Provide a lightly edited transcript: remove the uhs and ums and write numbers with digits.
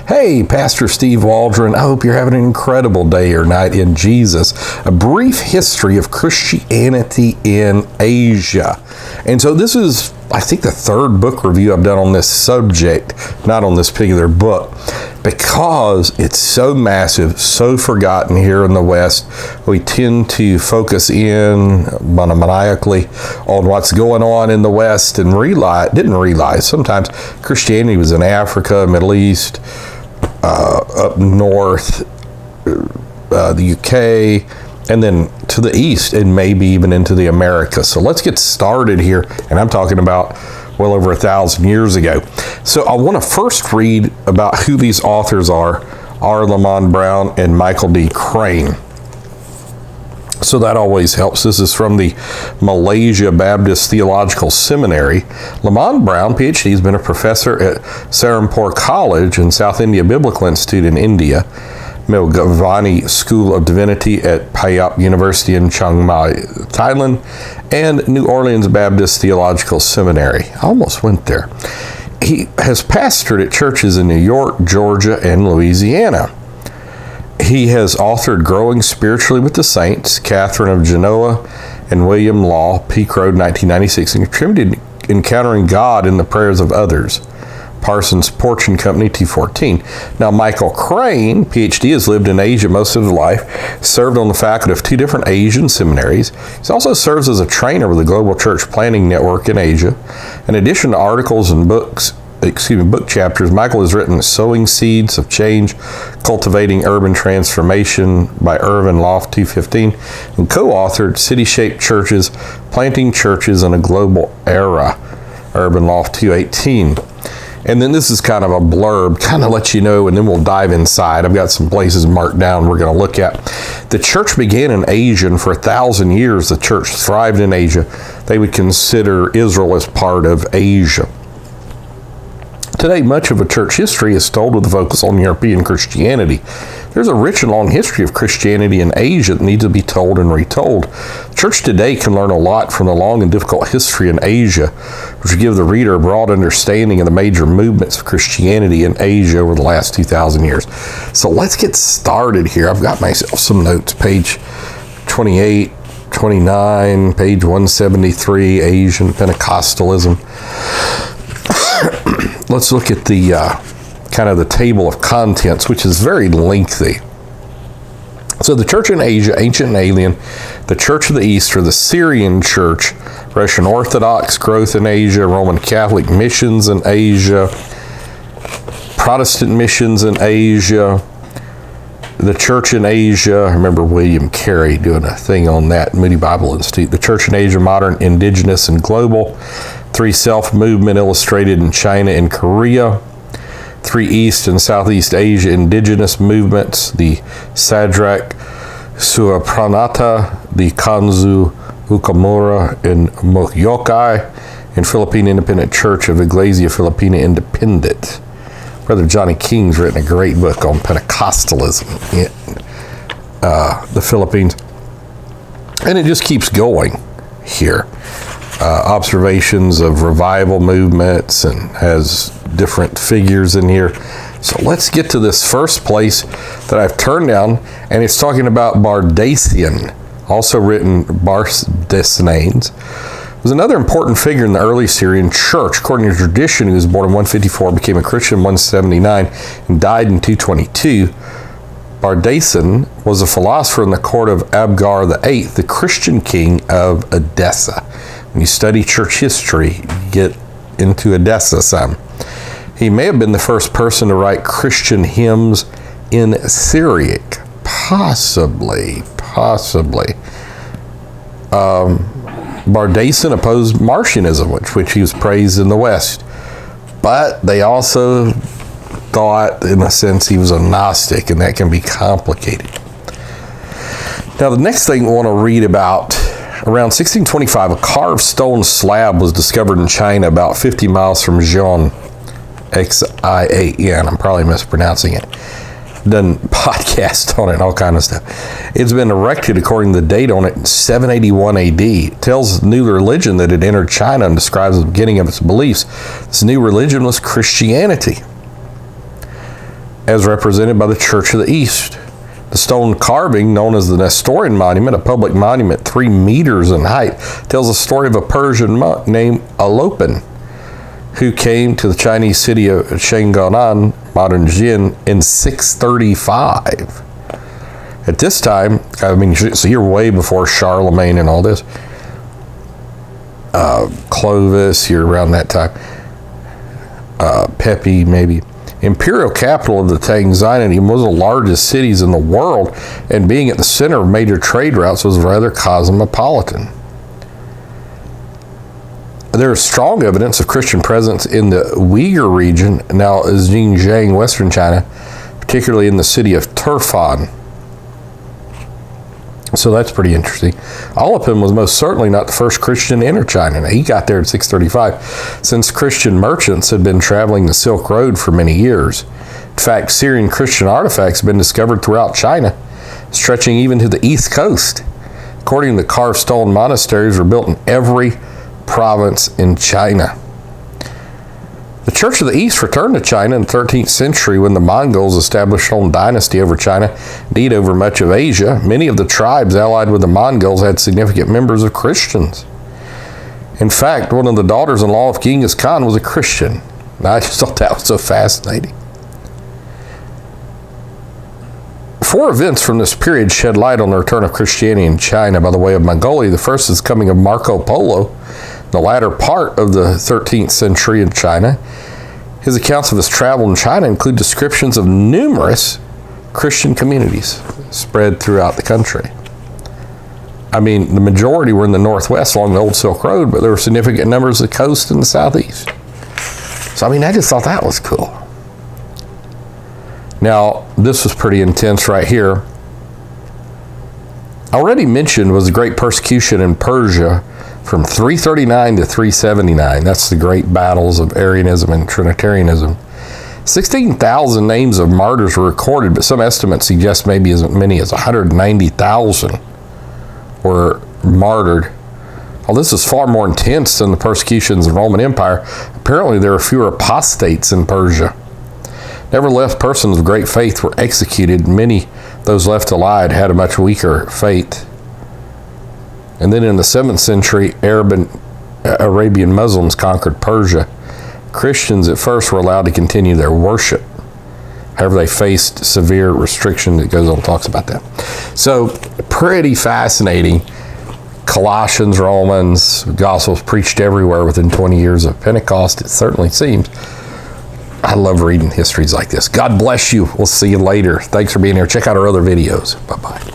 Hey, Pastor Steve Waldron, I hope you're having an incredible day or night in Jesus. A brief history of Christianity in Asia. And so this is, I think, the third book review I've done on this subject, not on this particular book, because it's so massive, so forgotten here in the West. We tend to focus in maniacally on what's going on in the West and didn't realize sometimes Christianity was in Africa, Middle East, up north, the UK, and then to the east, and maybe even into the Americas. So let's get started here, and I'm talking about well over 1,000 years ago. So I want to first read about who these authors are, R. Lamont Brown and Michael D. Crane. So that always helps. This is from the Malaysia Baptist Theological Seminary. Lamont Brown, PhD, has been a professor at Serampore College and South India Biblical Institute in India, Milgavani School of Divinity at Payap University in Chiang Mai, Thailand, and New Orleans Baptist Theological Seminary. I almost went there. He has pastored at churches in New York, Georgia, and Louisiana. He has authored Growing Spiritually with the Saints, Catherine of Genoa, and William Law, Peak Road, 1996, and contributed Encountering God in the Prayers of Others, Parsons Porch and Company, T14. Now, Michael Crane, PhD, has lived in Asia most of his life, served on the faculty of 2 different Asian seminaries. He also serves as a trainer with the Global Church Planning Network in Asia. In addition to articles and book chapters, Michael has written Sowing Seeds of Change, Cultivating Urban Transformation by Irvin Loft 215, and co-authored City-Shaped Churches, Planting Churches in a Global Era, Urban Loft 218. And then this is kind of a blurb, kind of let you know, and then we'll dive inside. I've got some places marked down we're going to look at. The church began in Asia, and for 1,000 years the church thrived in Asia. They would consider Israel as part of Asia. Today, much of a church history is told with a focus on European Christianity. There's a rich and long history of Christianity in Asia that needs to be told and retold. The church today can learn a lot from the long and difficult history in Asia, which will give the reader a broad understanding of the major movements of Christianity in Asia over the last 2,000 years. So let's get started here. I've got myself some notes, page 28, 29, page 173, Asian Pentecostalism. Let's look at the kind of the table of contents, which is very lengthy. So the church in Asia, ancient and alien, the church of the East, or the Syrian church, Russian Orthodox growth in Asia, Roman Catholic missions in Asia, Protestant missions in Asia, the church in Asia. I remember William Carey doing a thing on that, Moody Bible Institute. The church in Asia, modern, indigenous, and global. 3 self-movement illustrated in China and Korea. 3 East and Southeast Asia indigenous movements, the Sadrak Suapranata, the Kanzu Ukamura, and Mokyokai, and Philippine Independent Church of Iglesia Filipina Independent. Brother Johnny King's written a great book on Pentecostalism in the Philippines. And it just keeps going here. Observations of revival movements, and has different figures in here. So let's get to this first place that I've turned down, and it's talking about Bardacian, also written Bardacians. Was another important figure in the early Syrian church. According to tradition, he was born in 154, became a Christian in 179, and died in 222. Bardacian was a philosopher in the court of Abgar VIII, the Christian king of Edessa. When you study church history, you get into Edessa some. He may have been the first person to write Christian hymns in Syriac. Possibly. Bardacian opposed Marcionism, which he was praised in the West. But they also thought, in a sense, he was a Gnostic, and that can be complicated. Now, the next thing we want to read about, around 1625, a carved stone slab was discovered in China about 50 miles from Xi'an, Xian. I'm probably mispronouncing it. Done podcasts on it and all kind of stuff. It's been erected, according to the date on it, in 781 AD. It tells the new religion that it entered China and describes the beginning of its beliefs. This new religion was Christianity. as represented by the Church of the East. The stone carving, known as the Nestorian Monument, a public monument 3 meters in height, tells the story of a Persian monk named Albany, who came to the Chinese city of Shengonan, modern Jin, in 635. At this time, I mean, so you're way before Charlemagne and all this. Clovis, you're around that time. Pepi, maybe. Imperial capital of the Tang Dynasty, was the largest cities in the world, and being at the center of major trade routes was rather cosmopolitan. There is strong evidence of Christian presence in the Uyghur region, now Xinjiang, Western China, particularly in the city of Turfan. So that's pretty interesting. Albany was most certainly not the first Christian to enter China. Now, he got there in 635, since Christian merchants had been traveling the Silk Road for many years. In fact, Syrian Christian artifacts have been discovered throughout China, stretching even to the east coast. According to the carved stone, monasteries were built in every province in China. The Church of the East returned to China in the 13th century when the Mongols established their own dynasty over China, indeed over much of Asia. Many of the tribes allied with the Mongols had significant members of Christians. In fact, one of the daughters-in-law of Genghis Khan was a Christian. And I just thought that was so fascinating. 4 events from this period shed light on the return of Christianity in China by the way of Mongolia. The first is the coming of Marco Polo, the latter part of the 13th century in China. His accounts of his travel in China include descriptions of numerous Christian communities spread throughout the country. I mean, the majority were in the northwest along the old Silk Road, but there were significant numbers of the coast in the southeast. So, I mean, I just thought that was cool. Now, this was pretty intense right here. Already mentioned was the great persecution in Persia from 339 to 379. That's the great battles of Arianism and Trinitarianism. 16,000 names of martyrs were recorded, but some estimates suggest maybe as many as 190,000 were martyred. Well, this is far more intense than the persecutions of the Roman Empire. Apparently, there are fewer apostates in Persia. Nevertheless, persons of great faith were executed. Many, those left alive, had a much weaker faith. And then in the 7th century, Arabian Muslims conquered Persia. Christians at first were allowed to continue their worship. However, they faced severe restriction. It goes on and talks about that. So, pretty fascinating. Colossians, Romans, Gospels preached everywhere within 20 years of Pentecost, it certainly seems. I love reading histories like this. God bless you. We'll see you later. Thanks for being here. Check out our other videos. Bye-bye.